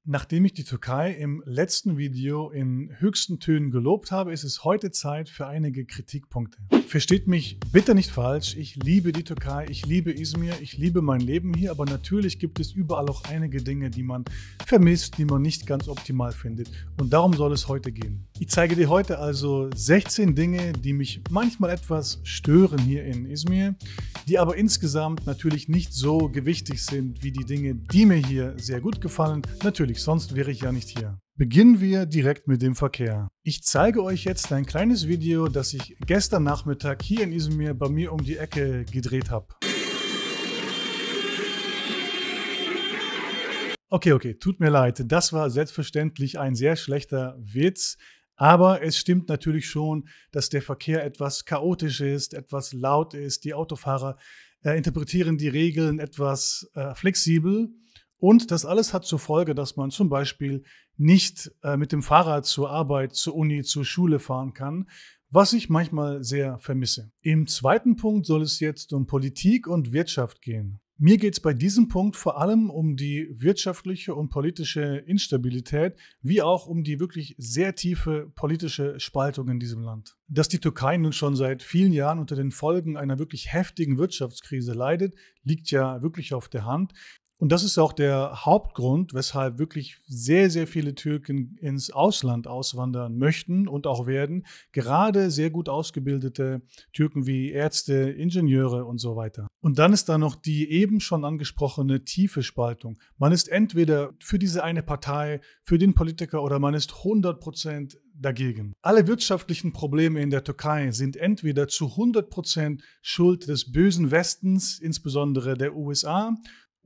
Nachdem ich die Türkei im letzten Video in höchsten Tönen gelobt habe, ist es heute Zeit für einige Kritikpunkte. Versteht mich bitte nicht falsch, ich liebe die Türkei, ich liebe Izmir, ich liebe mein Leben hier, aber natürlich gibt es überall auch einige Dinge, die man vermisst, die man nicht ganz optimal findet. Und darum soll es heute gehen. Ich zeige dir heute also 16 Dinge, die mich manchmal etwas stören hier in Izmir, die aber insgesamt natürlich nicht so gewichtig sind wie die Dinge, die mir hier sehr gut gefallen. Natürlich, sonst wäre ich ja nicht hier. Beginnen wir direkt mit dem Verkehr. Ich zeige euch jetzt ein kleines Video, das ich gestern Nachmittag hier in Izmir bei mir um die Ecke gedreht habe. Okay, tut mir leid. Das war selbstverständlich ein sehr schlechter Witz. Aber es stimmt natürlich schon, dass der Verkehr etwas chaotisch ist, etwas laut ist. Die Autofahrer interpretieren die Regeln etwas flexibel. Und das alles hat zur Folge, dass man zum Beispiel nicht mit dem Fahrrad zur Arbeit, zur Uni, zur Schule fahren kann, was ich manchmal sehr vermisse. Im zweiten Punkt soll es jetzt um Politik und Wirtschaft gehen. Mir geht es bei diesem Punkt vor allem um die wirtschaftliche und politische Instabilität, wie auch um die wirklich sehr tiefe politische Spaltung in diesem Land. Dass die Türkei nun schon seit vielen Jahren unter den Folgen einer wirklich heftigen Wirtschaftskrise leidet, liegt ja wirklich auf der Hand. Und das ist auch der Hauptgrund, weshalb wirklich sehr, sehr viele Türken ins Ausland auswandern möchten und auch werden. Gerade sehr gut ausgebildete Türken wie Ärzte, Ingenieure und so weiter. Und dann ist da noch die eben schon angesprochene tiefe Spaltung. Man ist entweder für diese eine Partei, für den Politiker oder man ist 100% dagegen. Alle wirtschaftlichen Probleme in der Türkei sind entweder zu 100% Schuld des bösen Westens, insbesondere der USA,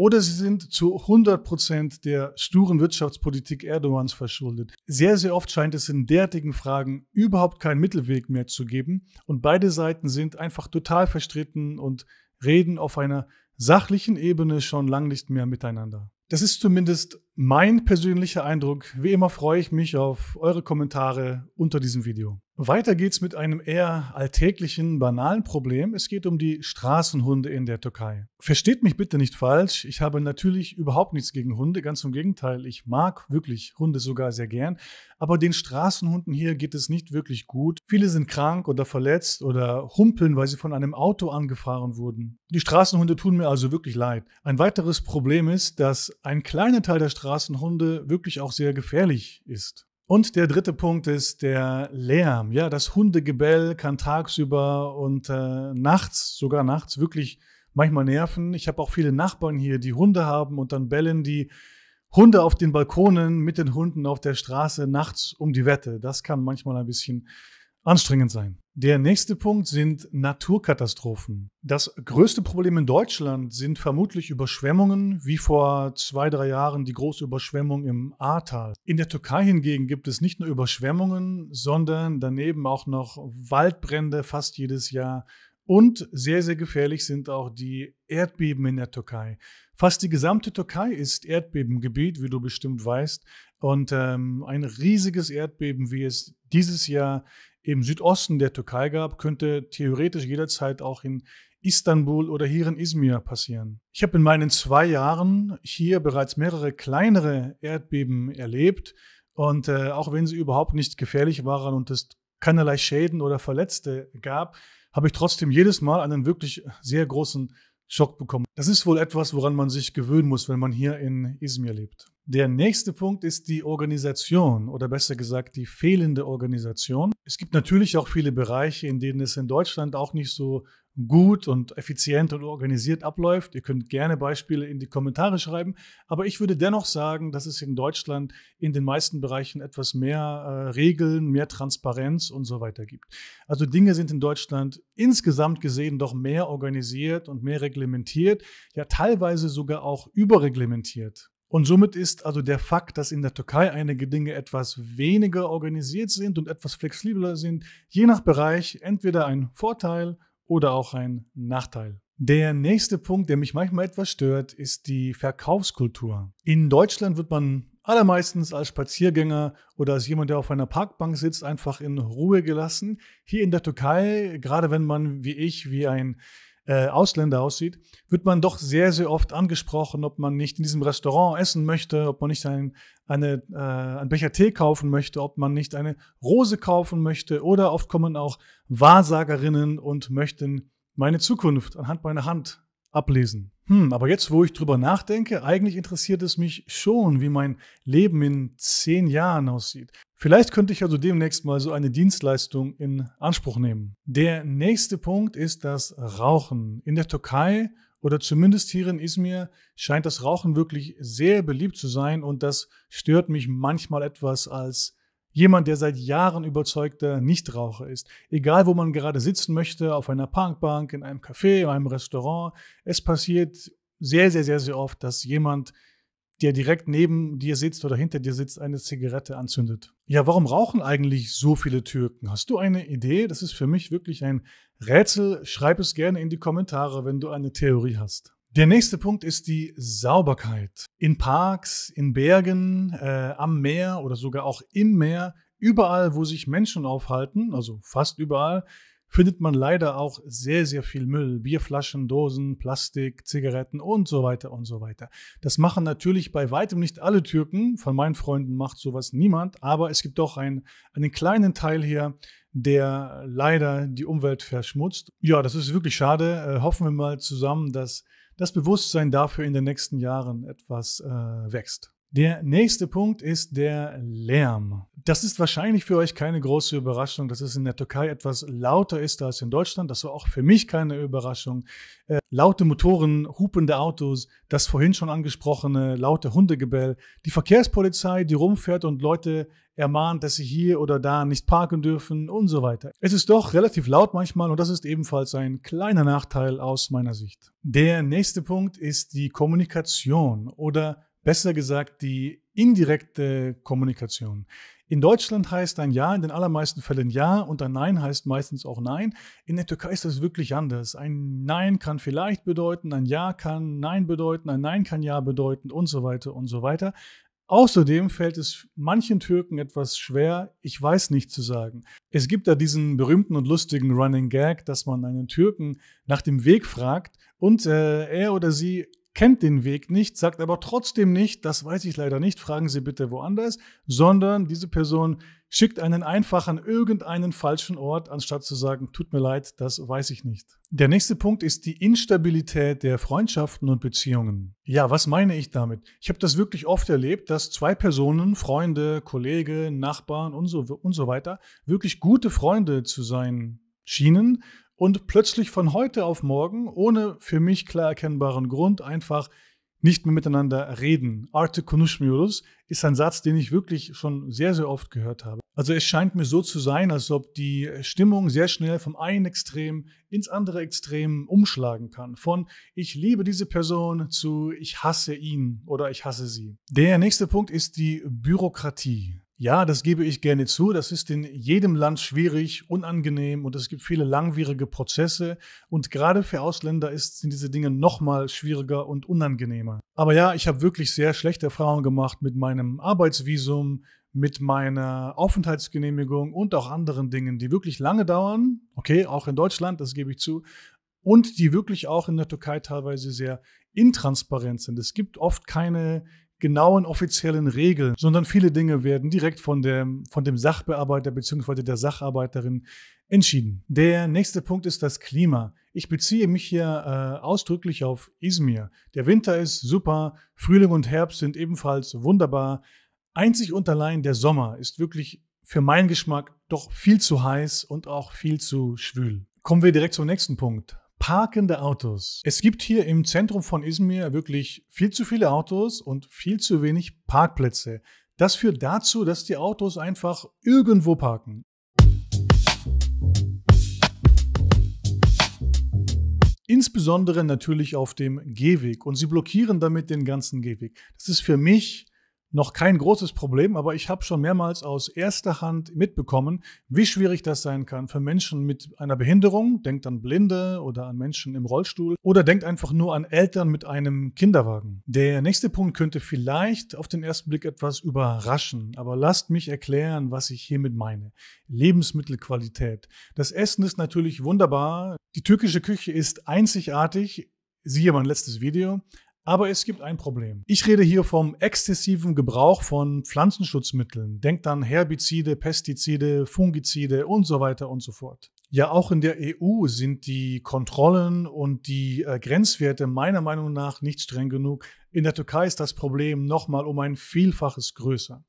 oder sie sind zu 100% der sturen Wirtschaftspolitik Erdogans verschuldet. Sehr, sehr oft scheint es in derartigen Fragen überhaupt keinen Mittelweg mehr zu geben. Und beide Seiten sind einfach total verstritten und reden auf einer sachlichen Ebene schon lang nicht mehr miteinander. Das ist zumindest mein persönlicher Eindruck. Wie immer freue ich mich auf eure Kommentare unter diesem Video. Weiter geht's mit einem eher alltäglichen, banalen Problem. Es geht um die Straßenhunde in der Türkei. Versteht mich bitte nicht falsch. Ich habe natürlich überhaupt nichts gegen Hunde. Ganz im Gegenteil. Ich mag wirklich Hunde sogar sehr gern. Aber den Straßenhunden hier geht es nicht wirklich gut. Viele sind krank oder verletzt oder humpeln, weil sie von einem Auto angefahren wurden. Die Straßenhunde tun mir also wirklich leid. Ein weiteres Problem ist, dass ein kleiner Teil der Straßenhunde wirklich auch sehr gefährlich ist. Und der dritte Punkt ist der Lärm. Ja, das Hundegebell kann tagsüber und sogar nachts wirklich manchmal nerven. Ich habe auch viele Nachbarn hier, die Hunde haben und dann bellen die Hunde auf den Balkonen mit den Hunden auf der Straße nachts um die Wette. Das kann manchmal ein bisschen anstrengend sein. Der nächste Punkt sind Naturkatastrophen. Das größte Problem in Deutschland sind vermutlich Überschwemmungen, wie vor 2-3 Jahren die große Überschwemmung im Ahrtal. In der Türkei hingegen gibt es nicht nur Überschwemmungen, sondern daneben auch noch Waldbrände fast jedes Jahr. Und sehr, sehr gefährlich sind auch die Erdbeben in der Türkei. Fast die gesamte Türkei ist Erdbebengebiet, wie du bestimmt weißt. Und ein riesiges Erdbeben, wie es dieses Jahr im Südosten der Türkei gab, könnte theoretisch jederzeit auch in Istanbul oder hier in Izmir passieren. Ich habe in meinen 2 Jahren hier bereits mehrere kleinere Erdbeben erlebt. Und auch wenn sie überhaupt nicht gefährlich waren und es keinerlei Schäden oder Verletzte gab, habe ich trotzdem jedes Mal einen wirklich sehr großen Schock bekommen. Das ist wohl etwas, woran man sich gewöhnen muss, wenn man hier in Izmir lebt. Der nächste Punkt ist die Organisation oder besser gesagt die fehlende Organisation. Es gibt natürlich auch viele Bereiche, in denen es in Deutschland auch nicht so gut und effizient und organisiert abläuft. Ihr könnt gerne Beispiele in die Kommentare schreiben, aber ich würde dennoch sagen, dass es in Deutschland in den meisten Bereichen etwas mehr Regeln, mehr Transparenz und so weiter gibt. Also Dinge sind in Deutschland insgesamt gesehen doch mehr organisiert und mehr reglementiert, ja teilweise sogar auch überreglementiert. Und somit ist also der Fakt, dass in der Türkei einige Dinge etwas weniger organisiert sind und etwas flexibler sind, je nach Bereich entweder ein Vorteil oder auch ein Nachteil. Der nächste Punkt, der mich manchmal etwas stört, ist die Verkaufskultur. In Deutschland wird man allermeistens als Spaziergänger oder als jemand, der auf einer Parkbank sitzt, einfach in Ruhe gelassen. Hier in der Türkei, gerade wenn man wie ich, wie ein Ausländer aussieht, wird man doch sehr, sehr oft angesprochen, ob man nicht in diesem Restaurant essen möchte, ob man nicht einen Becher Tee kaufen möchte, ob man nicht eine Rose kaufen möchte, oder oft kommen auch Wahrsagerinnen und möchten meine Zukunft anhand meiner Hand ablesen. Aber jetzt, wo ich drüber nachdenke, eigentlich interessiert es mich schon, wie mein Leben in 10 Jahren aussieht. Vielleicht könnte ich also demnächst mal so eine Dienstleistung in Anspruch nehmen. Der nächste Punkt ist das Rauchen. In der Türkei oder zumindest hier in Izmir scheint das Rauchen wirklich sehr beliebt zu sein, und das stört mich manchmal etwas als jemand, der seit Jahren überzeugter Nichtraucher ist. Egal, wo man gerade sitzen möchte, auf einer Parkbank, in einem Café, in einem Restaurant. Es passiert sehr, sehr, sehr, sehr oft, dass jemand, der direkt neben dir sitzt oder hinter dir sitzt, eine Zigarette anzündet. Ja, warum rauchen eigentlich so viele Türken? Hast du eine Idee? Das ist für mich wirklich ein Rätsel. Schreib es gerne in die Kommentare, wenn du eine Theorie hast. Der nächste Punkt ist die Sauberkeit. In Parks, in Bergen, am Meer oder sogar auch im Meer, überall, wo sich Menschen aufhalten, also fast überall, findet man leider auch sehr, sehr viel Müll. Bierflaschen, Dosen, Plastik, Zigaretten und so weiter und so weiter. Das machen natürlich bei weitem nicht alle Türken. Von meinen Freunden macht sowas niemand. Aber es gibt doch einen kleinen Teil hier, der leider die Umwelt verschmutzt. Ja, das ist wirklich schade. Hoffen wir mal zusammen, dass das Bewusstsein dafür in den nächsten Jahren etwas wächst. Der nächste Punkt ist der Lärm. Das ist wahrscheinlich für euch keine große Überraschung, dass es in der Türkei etwas lauter ist als in Deutschland. Das war auch für mich keine Überraschung. Laute Motoren, hupende Autos, das vorhin schon angesprochene laute Hundegebell, die Verkehrspolizei, die rumfährt und Leute ermahnt, dass sie hier oder da nicht parken dürfen und so weiter. Es ist doch relativ laut manchmal, und das ist ebenfalls ein kleiner Nachteil aus meiner Sicht. Der nächste Punkt ist die Kommunikation, oder besser gesagt die indirekte Kommunikation. In Deutschland heißt ein Ja in den allermeisten Fällen Ja, und ein Nein heißt meistens auch Nein. In der Türkei ist das wirklich anders. Ein Nein kann vielleicht bedeuten, ein Ja kann Nein bedeuten, ein Nein kann Ja bedeuten und so weiter und so weiter. Außerdem fällt es manchen Türken etwas schwer, ich weiß nicht zu sagen. Es gibt da diesen berühmten und lustigen Running Gag, dass man einen Türken nach dem Weg fragt und er oder sie kennt den Weg nicht, sagt aber trotzdem nicht, das weiß ich leider nicht, fragen Sie bitte woanders, sondern diese Person schickt einen einfach an irgendeinen falschen Ort, anstatt zu sagen, tut mir leid, das weiß ich nicht. Der nächste Punkt ist die Instabilität der Freundschaften und Beziehungen. Ja, was meine ich damit? Ich habe das wirklich oft erlebt, dass zwei Personen, Freunde, Kollegen, Nachbarn und so weiter, wirklich gute Freunde zu sein schienen, und plötzlich von heute auf morgen, ohne für mich klar erkennbaren Grund, einfach nicht mehr miteinander reden. Artık konuşmuyoruz ist ein Satz, den ich wirklich schon sehr, sehr oft gehört habe. Also es scheint mir so zu sein, als ob die Stimmung sehr schnell vom einen Extrem ins andere Extrem umschlagen kann. Von ich liebe diese Person zu ich hasse ihn oder ich hasse sie. Der nächste Punkt ist die Bürokratie. Ja, das gebe ich gerne zu. Das ist in jedem Land schwierig, unangenehm, und es gibt viele langwierige Prozesse. Und gerade für Ausländer sind diese Dinge nochmal schwieriger und unangenehmer. Aber ja, ich habe wirklich sehr schlechte Erfahrungen gemacht mit meinem Arbeitsvisum, mit meiner Aufenthaltsgenehmigung und auch anderen Dingen, die wirklich lange dauern. Okay, auch in Deutschland, das gebe ich zu. Und die wirklich auch in der Türkei teilweise sehr intransparent sind. Es gibt oft keine genauen offiziellen Regeln, sondern viele Dinge werden direkt von dem Sachbearbeiter bzw. der Sacharbeiterin entschieden. Der nächste Punkt ist das Klima. Ich beziehe mich hier ausdrücklich auf Izmir. Der Winter ist super, Frühling und Herbst sind ebenfalls wunderbar. Einzig und allein der Sommer ist wirklich für meinen Geschmack doch viel zu heiß und auch viel zu schwül. Kommen wir direkt zum nächsten Punkt. Parkende Autos. Es gibt hier im Zentrum von Izmir wirklich viel zu viele Autos und viel zu wenig Parkplätze. Das führt dazu, dass die Autos einfach irgendwo parken. Insbesondere natürlich auf dem Gehweg, und sie blockieren damit den ganzen Gehweg. Das ist für mich noch kein großes Problem, aber ich habe schon mehrmals aus erster Hand mitbekommen, wie schwierig das sein kann für Menschen mit einer Behinderung. Denkt an Blinde oder an Menschen im Rollstuhl oder denkt einfach nur an Eltern mit einem Kinderwagen. Der nächste Punkt könnte vielleicht auf den ersten Blick etwas überraschen, aber lasst mich erklären, was ich hiermit meine. Lebensmittelqualität. Das Essen ist natürlich wunderbar. Die türkische Küche ist einzigartig. Siehe mein letztes Video. Aber es gibt ein Problem. Ich rede hier vom exzessiven Gebrauch von Pflanzenschutzmitteln. Denkt an Herbizide, Pestizide, Fungizide und so weiter und so fort. Ja, auch in der EU sind die Kontrollen und die Grenzwerte meiner Meinung nach nicht streng genug. In der Türkei ist das Problem nochmal um ein Vielfaches größer.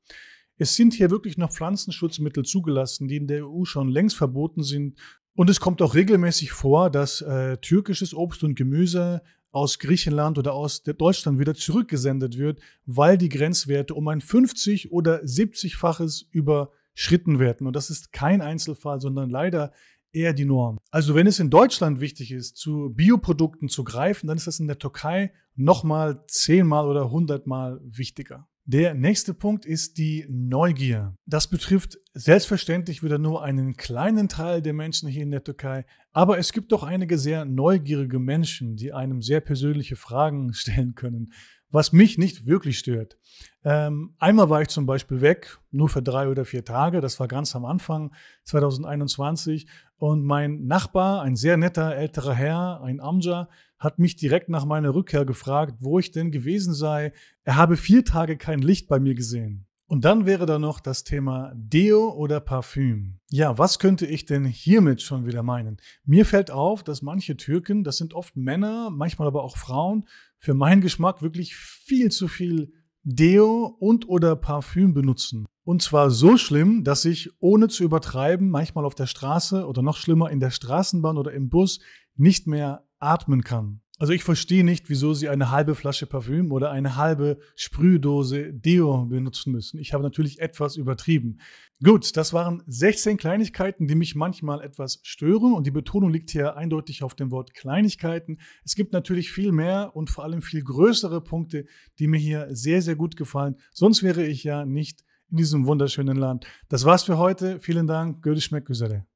Es sind hier wirklich noch Pflanzenschutzmittel zugelassen, die in der EU schon längst verboten sind. Und es kommt auch regelmäßig vor, dass türkisches Obst und Gemüse aus Griechenland oder aus Deutschland wieder zurückgesendet wird, weil die Grenzwerte um ein 50- oder 70-faches überschritten werden. Und das ist kein Einzelfall, sondern leider eher die Norm. Also wenn es in Deutschland wichtig ist, zu Bioprodukten zu greifen, dann ist das in der Türkei nochmal 10-mal oder 100-mal wichtiger. Der nächste Punkt ist die Neugier. Das betrifft selbstverständlich wieder nur einen kleinen Teil der Menschen hier in der Türkei, aber es gibt doch einige sehr neugierige Menschen, die einem sehr persönliche Fragen stellen können, was mich nicht wirklich stört. Einmal war ich zum Beispiel weg, nur für 3 oder 4 Tage, das war ganz am Anfang 2021 und mein Nachbar, ein sehr netter älterer Herr, ein Amca, hat mich direkt nach meiner Rückkehr gefragt, wo ich denn gewesen sei. Er habe 4 Tage kein Licht bei mir gesehen. Und dann wäre da noch das Thema Deo oder Parfüm. Ja, was könnte ich denn hiermit schon wieder meinen? Mir fällt auf, dass manche Türken, das sind oft Männer, manchmal aber auch Frauen, für meinen Geschmack wirklich viel zu viel Deo und oder Parfüm benutzen. Und zwar so schlimm, dass ich, ohne zu übertreiben, manchmal auf der Straße oder noch schlimmer in der Straßenbahn oder im Bus nicht mehr atmen kann. Also ich verstehe nicht, wieso Sie eine halbe Flasche Parfüm oder eine halbe Sprühdose Deo benutzen müssen. Ich habe natürlich etwas übertrieben. Gut, das waren 16 Kleinigkeiten, die mich manchmal etwas stören und die Betonung liegt hier eindeutig auf dem Wort Kleinigkeiten. Es gibt natürlich viel mehr und vor allem viel größere Punkte, die mir hier sehr, sehr gut gefallen. Sonst wäre ich ja nicht in diesem wunderschönen Land. Das war's für heute. Vielen Dank. Görüşmek üzere.